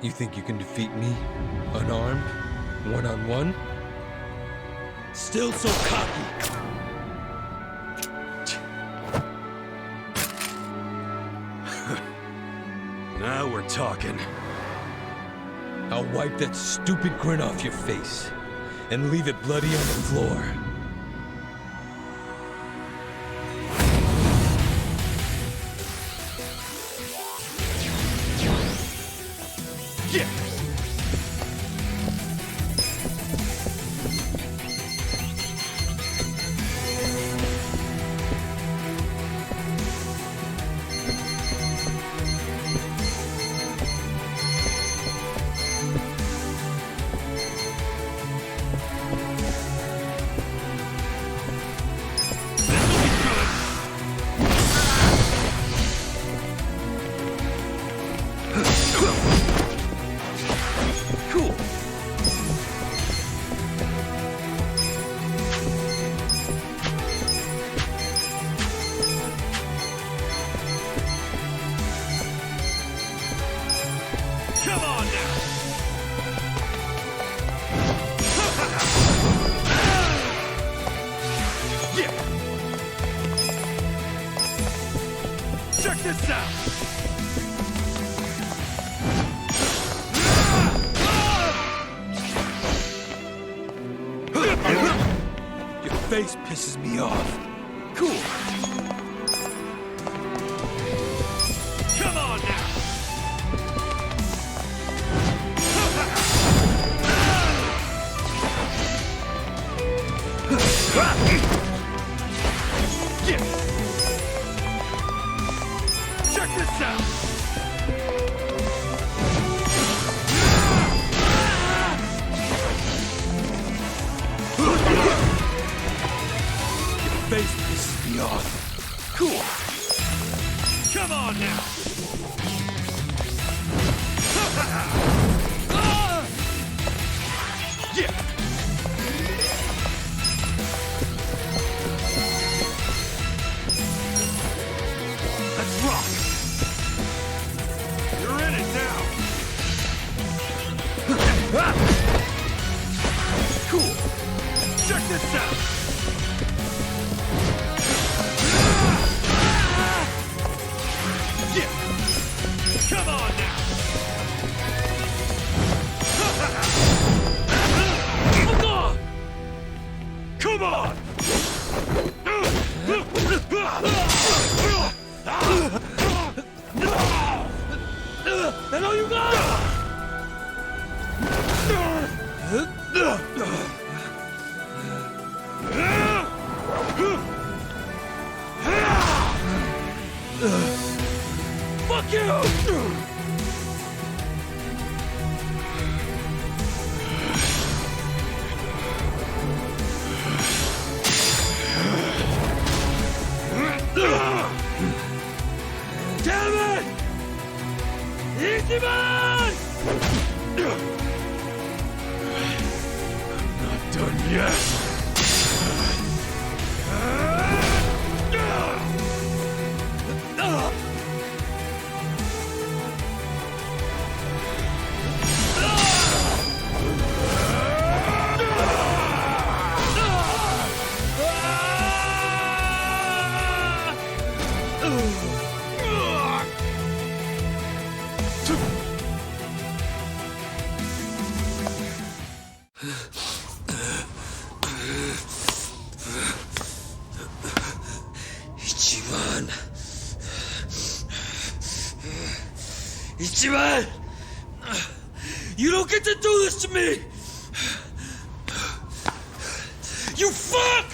You think you can defeat me? Unarmed? One-on-one? Still so cocky. Now we're talking. I'll wipe that stupid grin off your face and leave it bloody on the floor. Yeah. Come on now! Yeah! Check this out! Your face pisses me off. Cool! Come on now! Yeah. Check this out. Your face pisses me off. Cool. Come on now. Yeah. Let's rock! You're in it now! Cool! Check this out! Yeah! Come on now! Come on! That all you got? Fuck you! Damn it! Easy man! I'm not done yet. Ichiban! You don't get to do this to me! You fuck!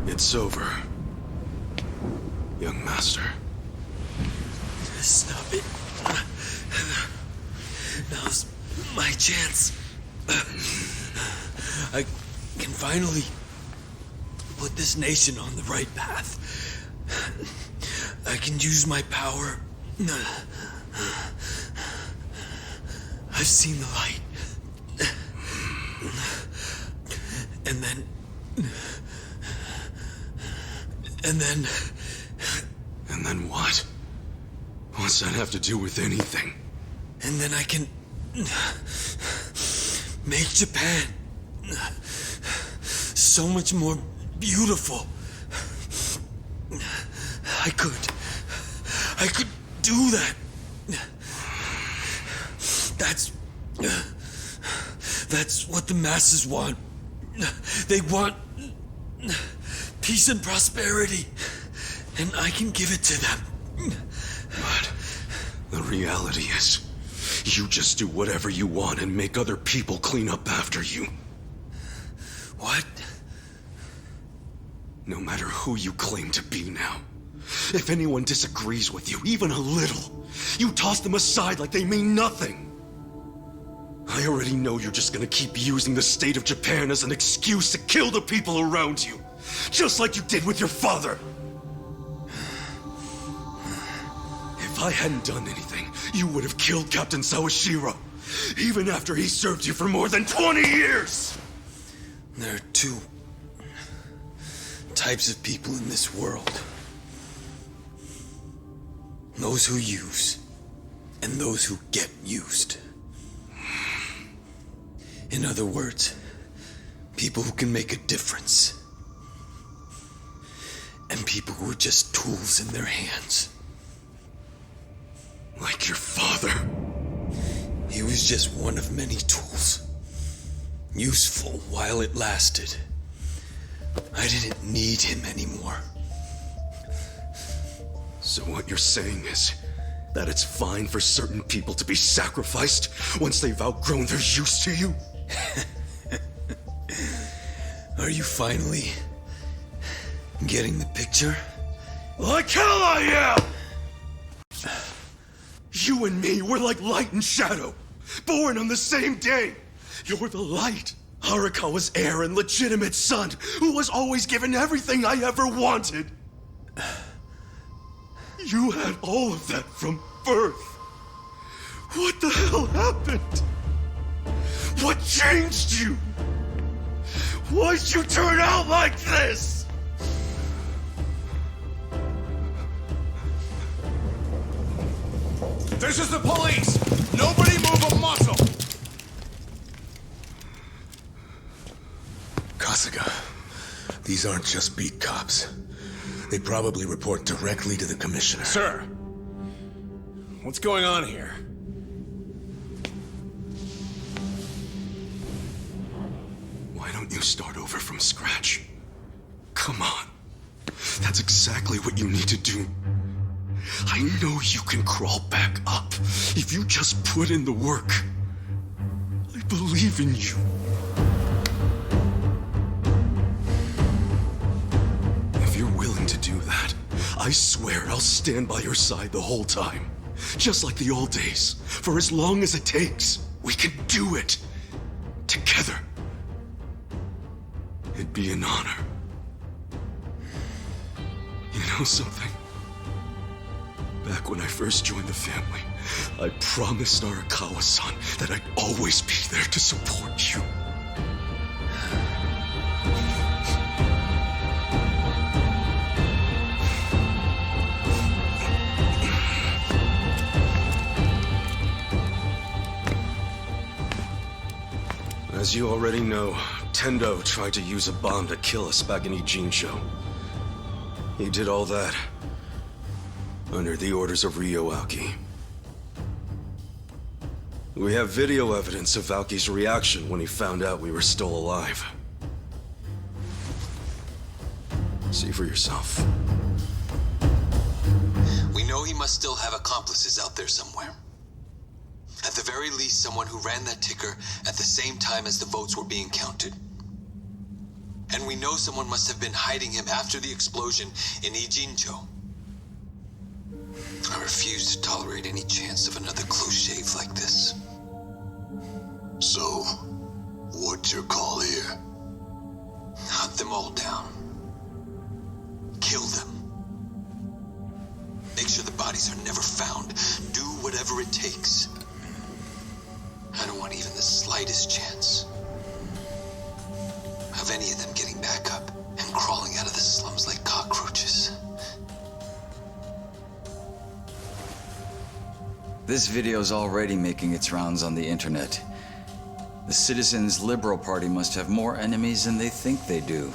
It's over, young master. Stop it. Now's my chance. I can finally put this nation on the right path. I can use my power I've seen the light. And then... And then what? What's that have to do with anything? And then I can... make Japan so much more beautiful. I could do that. That's what the masses want. They want peace and prosperity, and I can give it to them. But the reality is, you just do whatever you want and make other people clean up after you. What? No matter who you claim to be now, if anyone disagrees with you, even a little, you toss them aside like they mean nothing. I already know you're just gonna keep using the state of Japan as an excuse to kill the people around you, just like you did with your father. If I hadn't done anything, you would have killed Captain Sawashiro, even after he served you for more than 20 years! There are two types of people in this world. Those who use, and those who get used. In other words, people who can make a difference. And people who are just tools in their hands. Like your father. He was just one of many tools. Useful while it lasted. I didn't need him anymore. So what you're saying is that it's fine for certain people to be sacrificed once they've outgrown their use to you? Are you finally getting the picture? Like hell I am! You and me were like light and shadow, born on the same day. You're the light, Arakawa's heir and legitimate son, who was always given everything I ever wanted. You had all of that from birth. What the hell happened? What changed you? Why'd you turn out like this? This is the police! Nobody move a muscle! Kasuga, these aren't just beat cops. They probably report directly to the commissioner. Sir, what's going on here? Why don't you start over from scratch? Come on. That's exactly what you need to do. I know you can crawl back up if you just put in the work. I believe in you. If you're willing to do that, I swear I'll stand by your side the whole time. Just like the old days, for as long as it takes. We can do it. Together. It'd be an honor. You know something? Back when I first joined the family, I promised Arakawa-san that I'd always be there to support you. As you already know, Tendo tried to use a bomb to kill us back in Ijincho. He did all that under the orders of Ryo Aoki. We have video evidence of Aoki's reaction when he found out we were still alive. See for yourself. We know he must still have accomplices out there somewhere. At the very least, someone who ran that ticker at the same time as the votes were being counted. And we know someone must have been hiding him after the explosion in Ijincho. I refuse to tolerate any chance of another close shave like this. So, what's your call here? Hunt them all down. Kill them. Make sure the bodies are never found, do whatever it takes. I don't want even the slightest chance of any of them getting back up and crawling out of the slums like cockroaches. This video's already making its rounds on the internet. The Citizens Liberal Party must have more enemies than they think they do,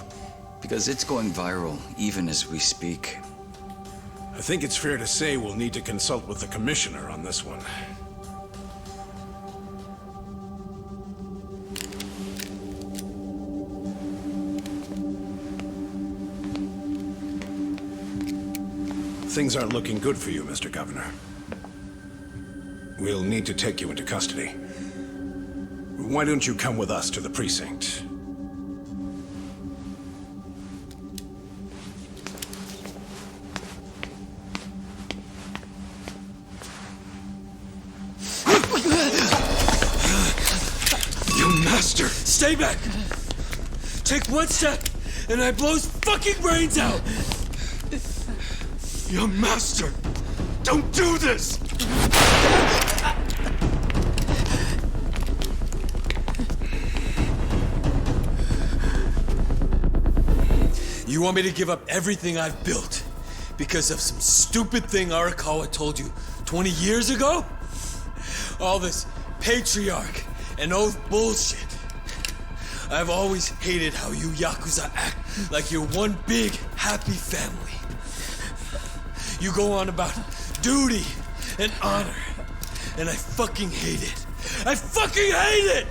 because it's going viral even as we speak. I think it's fair to say we'll need to consult with the commissioner on this one. Things aren't looking good for you, Mr. Governor. We'll need to take you into custody. Why don't you come with us to the precinct? Young master! Stay back! Take one step, and I blow his fucking brains out! Young master! Don't do this! You want me to give up everything I've built because of some stupid thing Arakawa told you 20 years ago? All this patriarch and oath bullshit. I've always hated how you Yakuza act like you're one big, happy family. You go on about duty and honor, and I fucking hate it. I fucking hate it!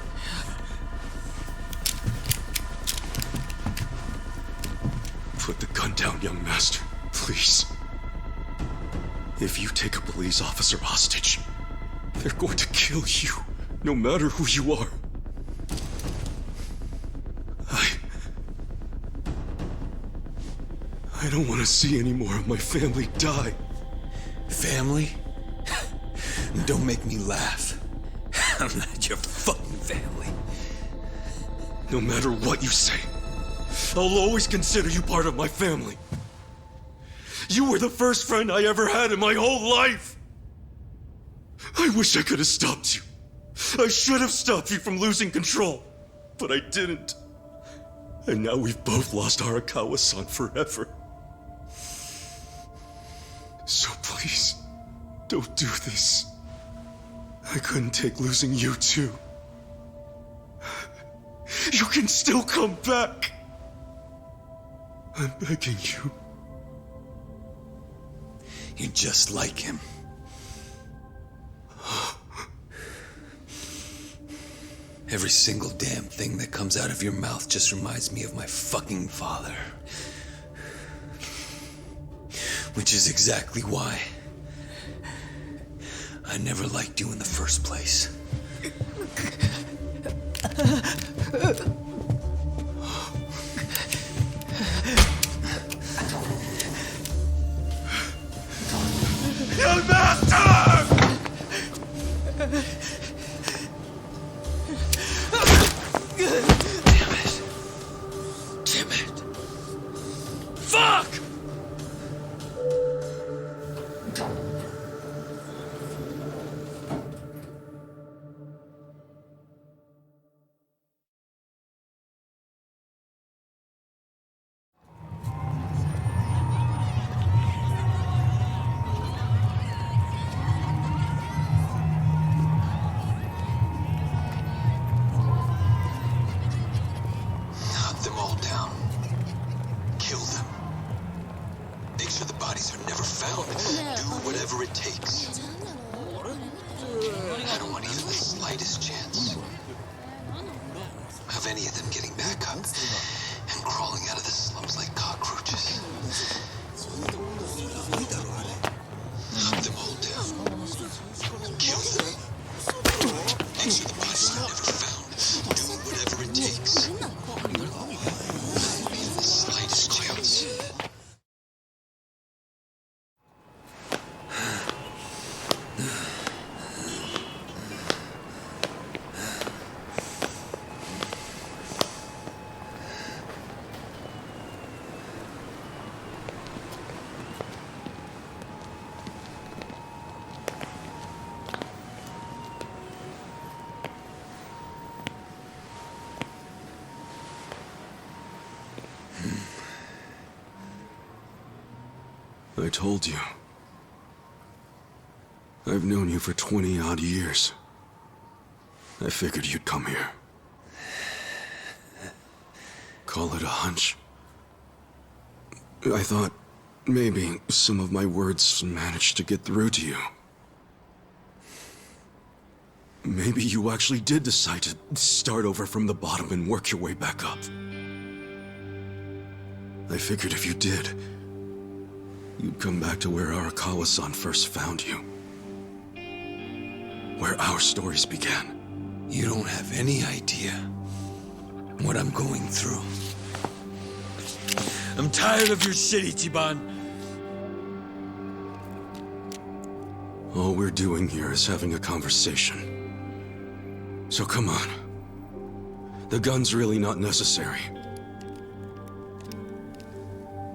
Put the gun down, young master, please. If you take a police officer hostage, they're going to kill you, no matter who you are. I don't want to see any more of my family die. Family? Don't make me laugh. I'm not your fucking family. No matter what you say, I'll always consider you part of my family. You were the first friend I ever had in my whole life. I wish I could have stopped you. I should have stopped you from losing control, but I didn't. And now we've both lost Arakawa-san forever. So please, don't do this. I couldn't take losing you too. You can still come back. I'm begging you. You're just like him. Every single damn thing that comes out of your mouth just reminds me of my fucking father. Which is exactly why I never liked you in the first place. Young master! Damn it! Fuck! Hunt them all down. Kill them. Make sure the bodies are never found. Do whatever it takes. I don't want even the slightest chance of any of them getting back up and crawling out of the slums like cockroaches. Hunt them all down. Kill them. Make sure the bodies are never found. Do whatever it takes. I don't want even the slightest chance. I told you. I've known you for 20-odd years. I figured you'd come here. Call it a hunch. I thought maybe some of my words managed to get through to you. Maybe you actually did decide to start over from the bottom and work your way back up. I figured if you did, you'd come back to where Arakawa-san first found you. Where our stories began. You don't have any idea what I'm going through. I'm tired of your shit, Ichiban. All we're doing here is having a conversation. So come on. The gun's really not necessary.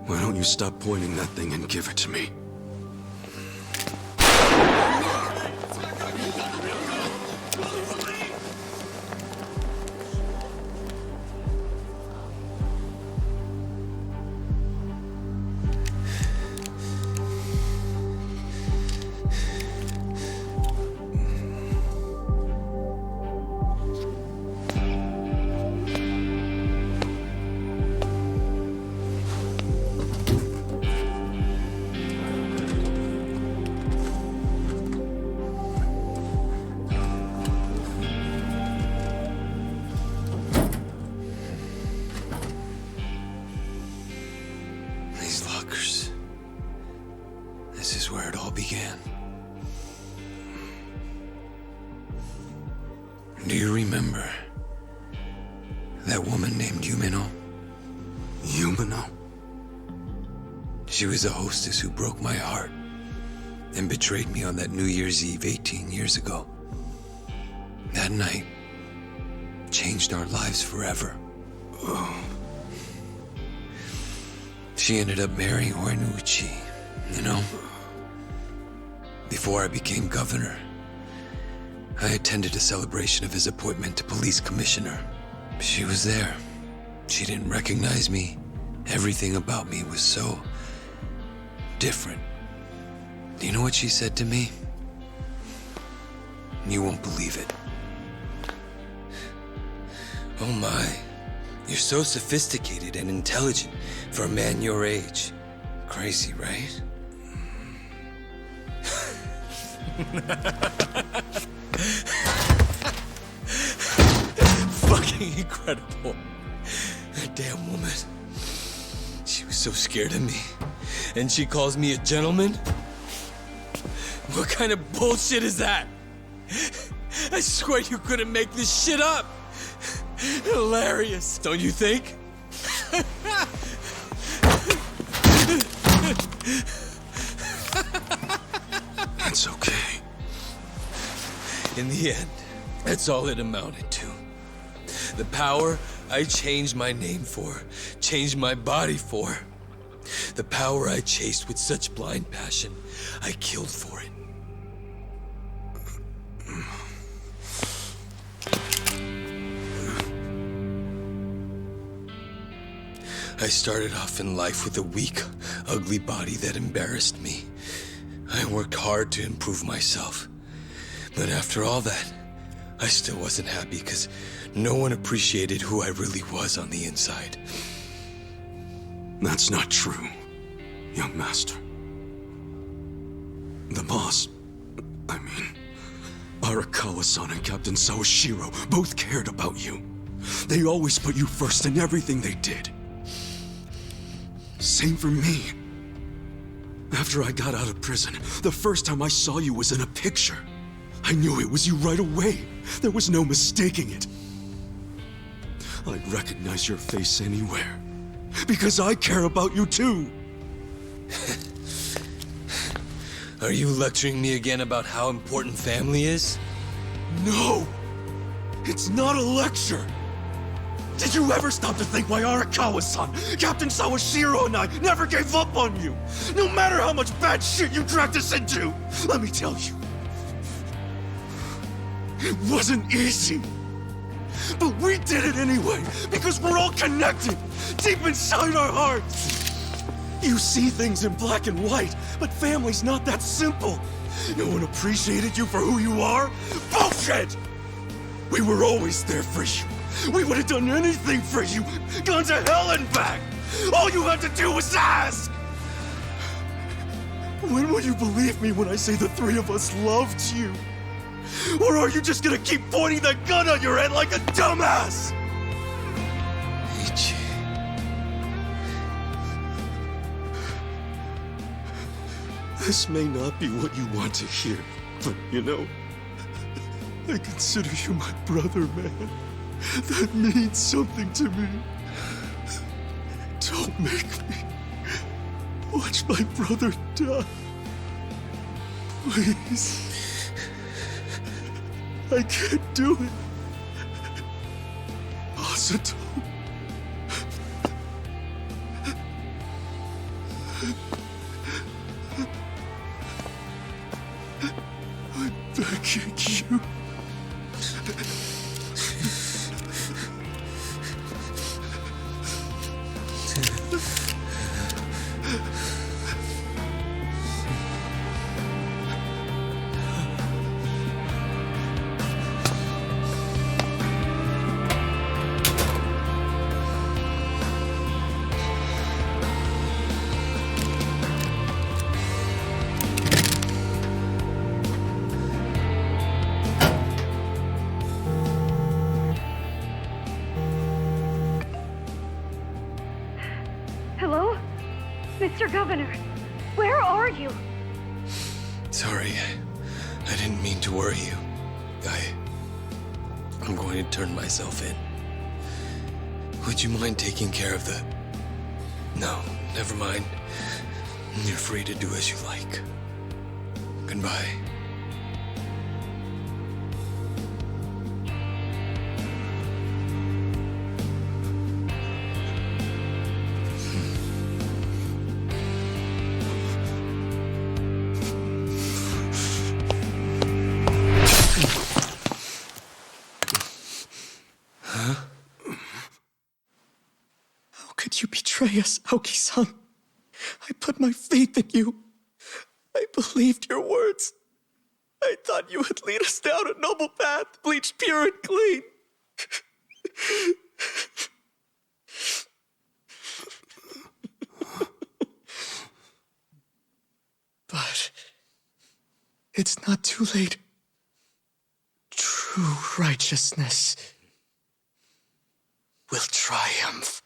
Why don't you stop pointing that thing and give it to me? This is where it all began. Do you remember that woman named Yumino? Yumino? She was a hostess who broke my heart and betrayed me on that New Year's Eve 18 years ago. That night changed our lives forever. Oh. She ended up marrying Horiguchi, you know? Before I became governor, I attended a celebration of his appointment to police commissioner. She was there. She didn't recognize me. Everything about me was so different. Do you know what she said to me? You won't believe it. Oh my, you're so sophisticated and intelligent for a man your age. Crazy, right? Fucking incredible. That damn woman. She was so scared of me. And she calls me a gentleman? What kind of bullshit is that? I swear you couldn't make this shit up. Hilarious, don't you think? That's okay. In the end, that's all it amounted to. The power I changed my name for, changed my body for. The power I chased with such blind passion, I killed for it. I started off in life with a weak, ugly body that embarrassed me. I worked hard to improve myself. But after all that, I still wasn't happy because no one appreciated who I really was on the inside. That's not true, young master. The boss, I mean, Arakawa-san and Captain Sawashiro both cared about you. They always put you first in everything they did. Same for me. After I got out of prison, the first time I saw you was in a picture. I knew it was you right away. There was no mistaking it. I'd recognize your face anywhere. Because I care about you too. Are you lecturing me again about how important family is? No! It's not a lecture! Did you ever stop to think why Arakawa-san, Captain Sawashiro and I never gave up on you? No matter how much bad shit you dragged us into! Let me tell you. It wasn't easy. But we did it anyway, because we're all connected, deep inside our hearts. You see things in black and white, but family's not that simple. No one appreciated you for who you are? Bullshit! We were always there for you. We would have done anything for you. Gone to hell and back. All you had to do was ask. When will you believe me when I say the three of us loved you? Or are you just gonna keep pointing that gun on your head like a dumbass? Ichi. This may not be what you want to hear, but you know, I consider you my brother, man. That means something to me. Don't make me watch my brother die. Please. I can't do it. Assasin. I'm begging you. Hello? Mr. Governor, where are you? Sorry, I didn't mean to worry you. I'm going to turn myself in. Would you mind taking care of the... No, never mind. You're free to do as you like. Goodbye. How could you betray us, Aoki-san? I put my faith in you. I believed your words. I thought you would lead us down a noble path, bleached pure and clean. But it's not too late. True righteousness will triumph.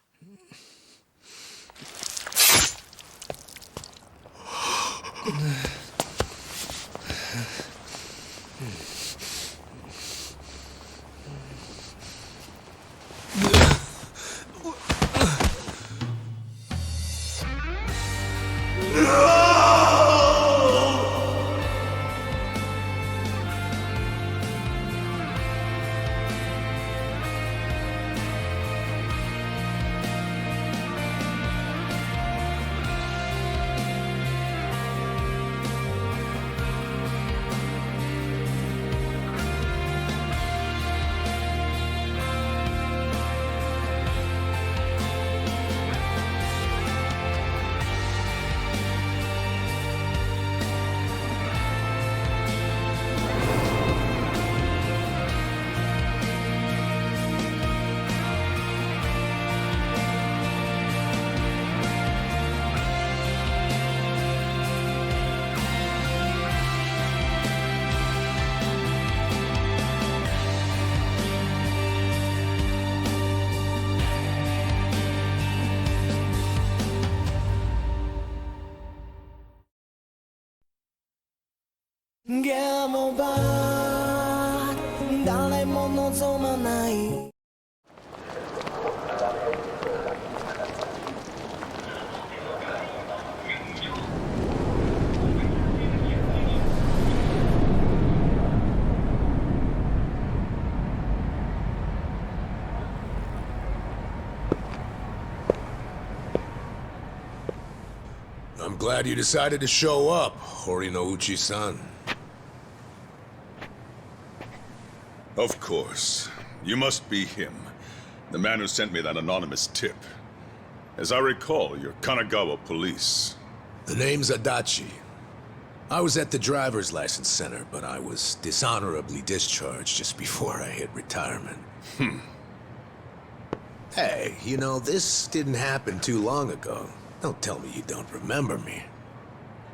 I'm glad you decided to show up, Horinouchi-san. Of course. You must be him. The man who sent me that anonymous tip. As I recall, you're Kanagawa police. The name's Adachi. I was at the driver's license center, but I was dishonorably discharged just before I hit retirement. Hey, you know, this didn't happen too long ago. Don't tell me you don't remember me.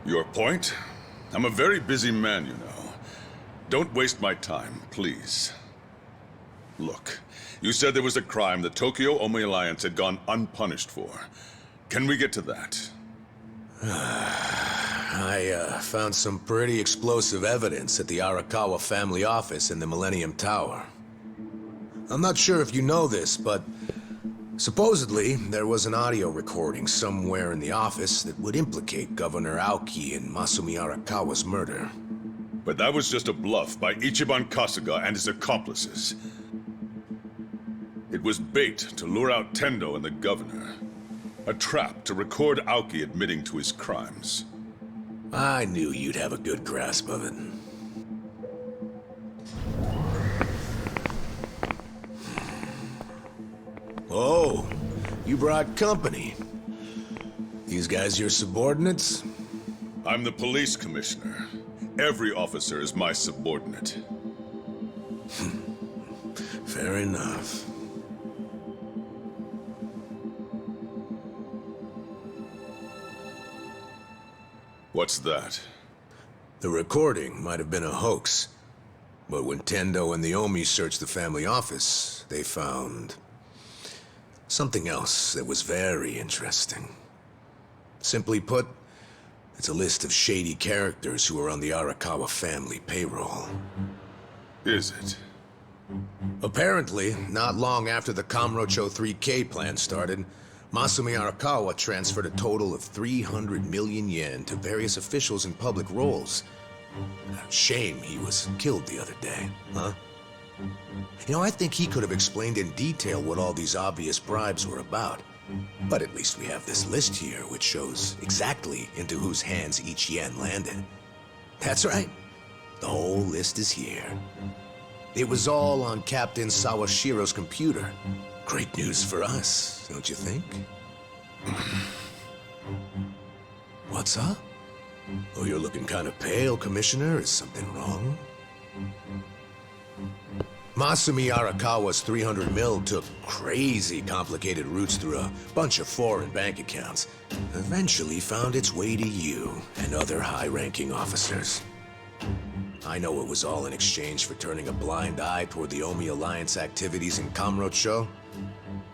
Your point? I'm a very busy man, you know. Don't waste my time, please. Look, you said there was a crime the Tokyo Omi Alliance had gone unpunished for. Can we get to that? I found some pretty explosive evidence at the Arakawa family office in the Millennium Tower. I'm not sure if you know this, but supposedly there was an audio recording somewhere in the office that would implicate Governor Aoki in Masumi Arakawa's murder. But that was just a bluff by Ichiban Kasuga and his accomplices. It was bait to lure out Tendo and the governor. A trap to record Aoki admitting to his crimes. I knew you'd have a good grasp of it. Oh, you brought company. These guys your subordinates? I'm the police commissioner. Every officer is my subordinate. Fair enough. What's that? The recording might have been a hoax, but when Tendo and the Omi searched the family office, they found something else that was very interesting. Simply put, it's a list of shady characters who are on the Arakawa family payroll. Is it? Apparently, not long after the Kamurocho 3K plan started, Masumi Arakawa transferred a total of 300 million yen to various officials in public roles. Shame he was killed the other day, huh? You know, I think he could have explained in detail what all these obvious bribes were about. But at least we have this list here, which shows exactly into whose hands each yen landed. That's right. The whole list is here. It was all on Captain Sawashiro's computer. Great news for us, don't you think? What's up? Oh, you're looking kind of pale, Commissioner. Is something wrong? Masumi Arakawa's 300 mil took crazy complicated routes through a bunch of foreign bank accounts. Eventually found its way to you and other high-ranking officers. I know it was all in exchange for turning a blind eye toward the Omi Alliance activities in Kamurocho.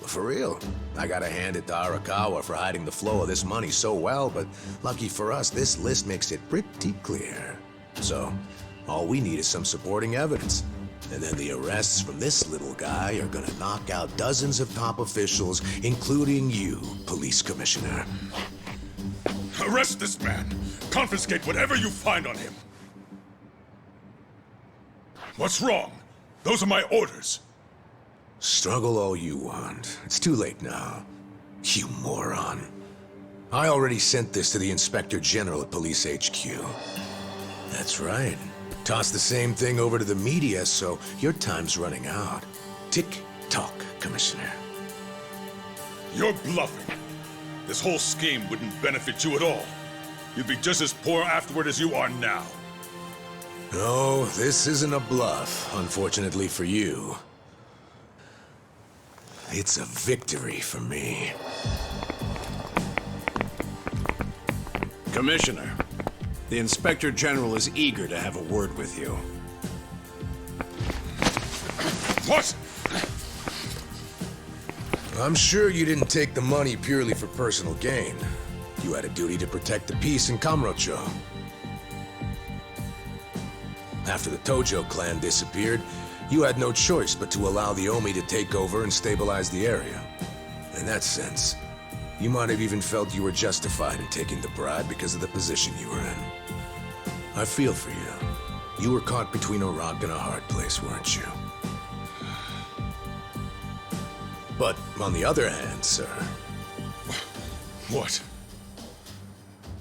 But for real, I gotta hand it to Arakawa for hiding the flow of this money so well, but lucky for us, this list makes it pretty clear. So, all we need is some supporting evidence. And then the arrests from this little guy are gonna knock out dozens of top officials, including you, Police Commissioner. Arrest this man! Confiscate whatever you find on him! What's wrong? Those are my orders. Struggle all you want. It's too late now. You moron. I already sent this to the Inspector General at Police HQ. That's right. Toss the same thing over to the media, so your time's running out. Tick-tock, Commissioner. You're bluffing. This whole scheme wouldn't benefit you at all. You'd be just as poor afterward as you are now. No, this isn't a bluff, unfortunately for you. It's a victory for me. Commissioner, the Inspector General is eager to have a word with you. What? I'm sure you didn't take the money purely for personal gain. You had a duty to protect the peace in Kamurocho. After the Tojo clan disappeared, you had no choice but to allow the Omi to take over and stabilize the area. In that sense, you might have even felt you were justified in taking the bribe because of the position you were in. I feel for you. You were caught between a rock and a hard place, weren't you? But on the other hand, sir... What?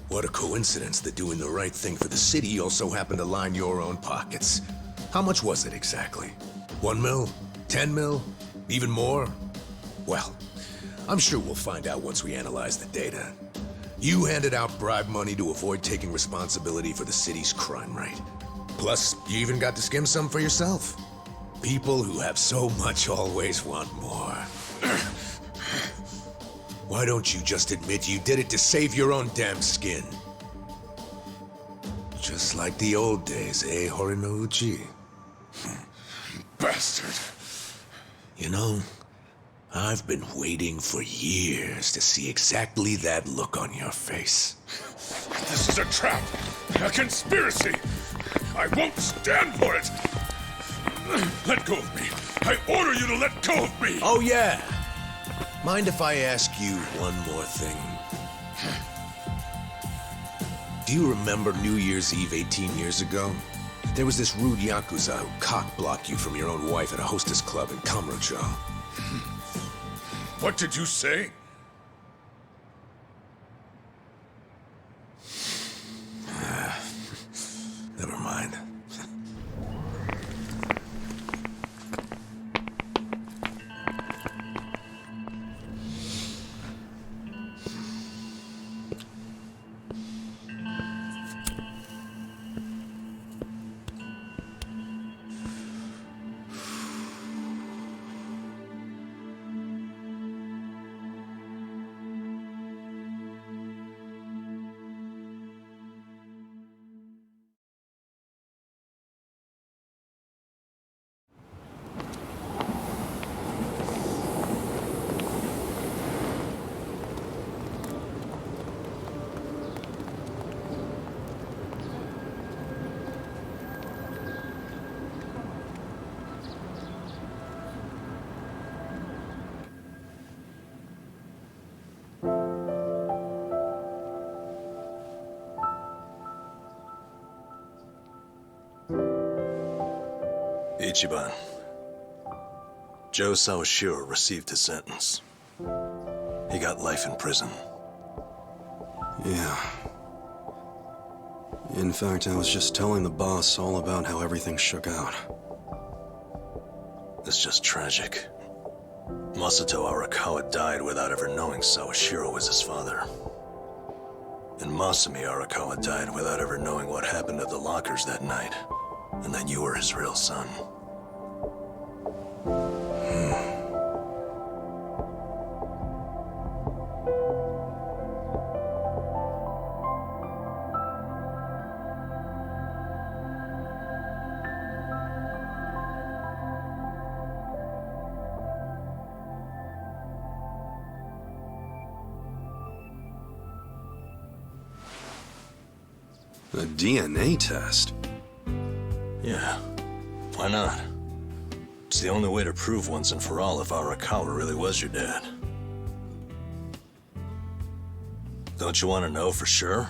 What a coincidence that doing the right thing for the city also happened to line your own pockets. How much was it exactly? 1 mil? 10 mil? Even more? Well, I'm sure we'll find out once we analyze the data. You handed out bribe money to avoid taking responsibility for the city's crime rate. Plus, you even got to skim some for yourself. People who have so much always want more. Why don't you just admit you did it to save your own damn skin? Just like the old days, eh, Horinouchi? Bastard. You know, I've been waiting for years to see exactly that look on your face. This is a trap! A conspiracy! I won't stand for it! Let go of me! I order you to let go of me! Oh, yeah! Mind if I ask you one more thing? Do you remember New Year's Eve 18 years ago? There was this rude Yakuza who cock-blocked you from your own wife at a hostess club in Kamurocho. What did you say? Never mind. Ichiban. Joe Sawashiro received his sentence. He got life in prison. Yeah. In fact, I was just telling the boss all about how everything shook out. It's just tragic. Masato Arakawa died without ever knowing Sawashiro was his father. And Masumi Arakawa died without ever knowing what happened at the lockers that night, and that you were his real son. A DNA test? Yeah, why not? It's the only way to prove once and for all if Arakawa really was your dad. Don't you want to know for sure?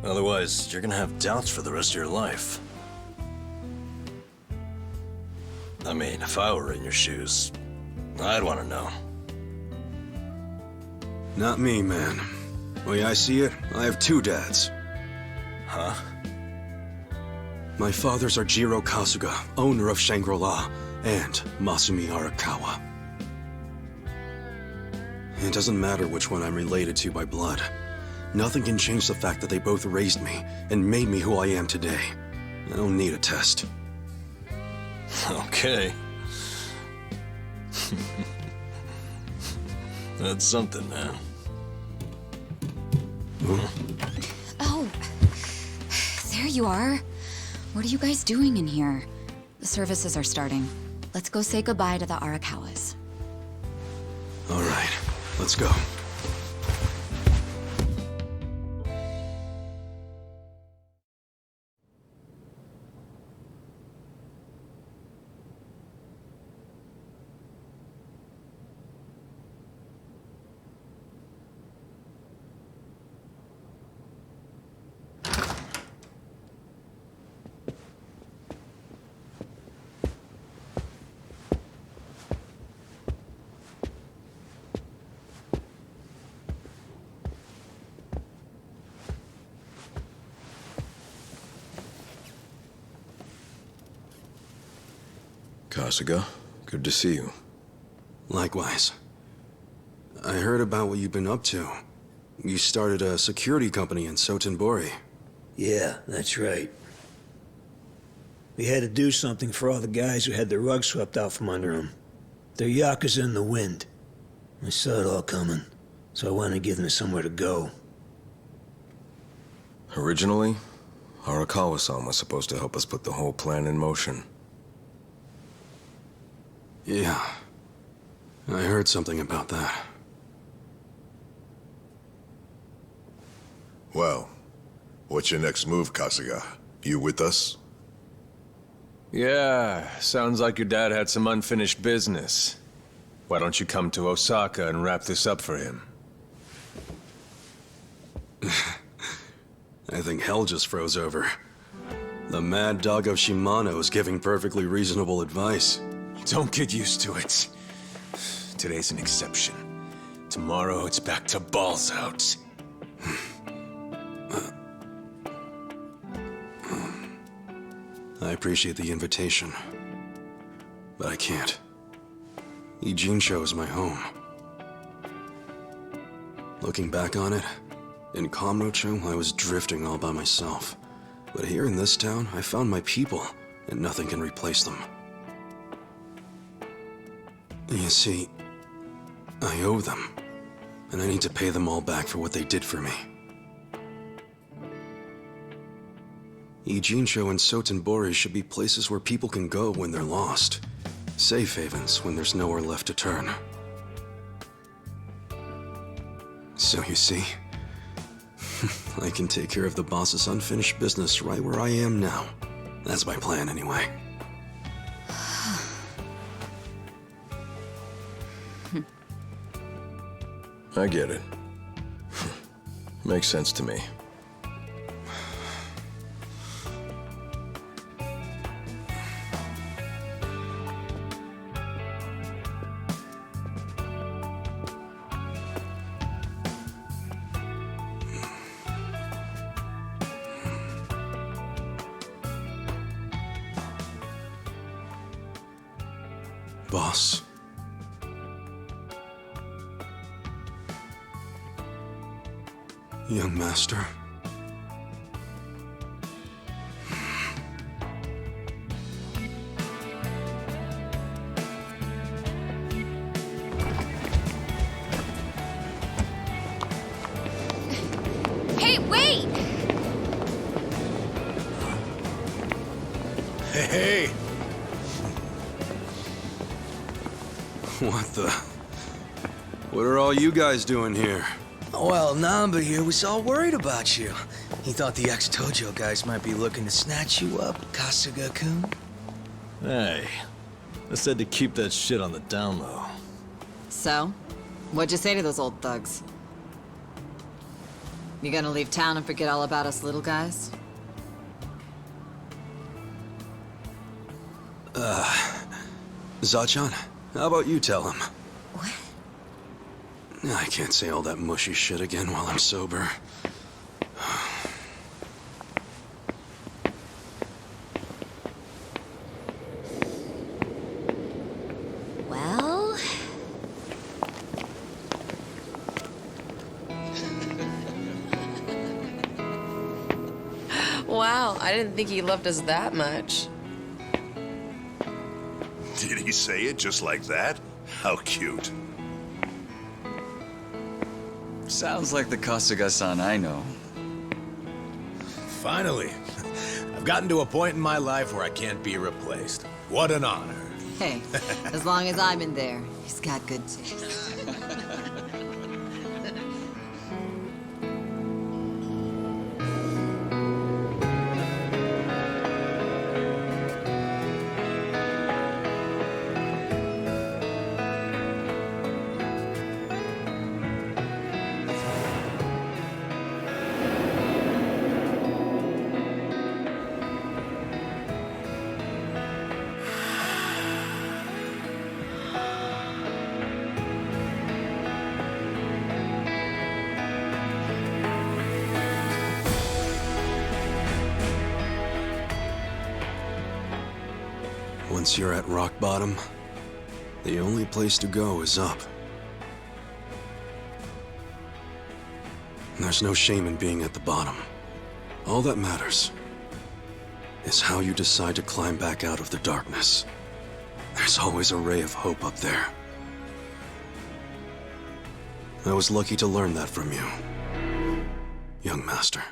Otherwise, you're gonna have doubts for the rest of your life. I mean, if I were in your shoes, I'd want to know. Not me, man. The way I see it, I have two dads. Huh? My fathers are Jiro Kasuga, owner of Shangri-La, and Masumi Arakawa. It doesn't matter which one I'm related to by blood. Nothing can change the fact that they both raised me and made me who I am today. I don't need a test. Okay. That's something, man. Oh, there you are. What are you guys doing in here? The services are starting. Let's go say goodbye to the Arakawas. All right, let's go. Kasuga, good to see you. Likewise. I heard about what you've been up to. You started a security company in Sotenbori. Yeah, that's right. We had to do something for all the guys who had their rug swept out from under them. They're Yakuza in the wind. I saw it all coming, so I wanted to give them somewhere to go. Originally, Arakawa-san was supposed to help us put the whole plan in motion. Yeah. I heard something about that. Well, what's your next move, Kasuga? You with us? Yeah, sounds like your dad had some unfinished business. Why don't you come to Osaka and wrap this up for him? I think hell just froze over. The mad dog of Shimano is giving perfectly reasonable advice. Don't get used to it. Today's an exception. Tomorrow it's back to balls out. I appreciate the invitation, but I can't. Ijincho is my home. Looking back on it, in Kamurocho, I was drifting all by myself. But here in this town, I found my people, and nothing can replace them. You see, I owe them, and I need to pay them all back for what they did for me. Ijincho and Sotenbori should be places where people can go when they're lost. Safe havens when there's nowhere left to turn. So you see, I can take care of the boss's unfinished business right where I am now. That's my plan anyway. I get it. Makes sense to me. Boss. Young master. Hey, wait! Hey! What the? What are all you guys doing here? Well, Namba here was all worried about you. He thought the ex-Tojo guys might be looking to snatch you up, Kasuga-kun. Hey, I said to keep that shit on the down low. So, what'd you say to those old thugs? You gonna leave town and forget all about us little guys? Zachan, how about you tell him? What? I can't say all that mushy shit again while I'm sober. Well... Wow, I didn't think he loved us that much. Did he say it just like that? How cute. Sounds like the Kasuga-san I know. Finally. I've gotten to a point in my life where I can't be replaced. What an honor. Hey, as long as I'm in there, he's got good taste. Once you're at rock bottom, the only place to go is up. There's no shame in being at the bottom. All that matters is how you decide to climb back out of the darkness. There's always a ray of hope up there. I was lucky to learn that from you, young master.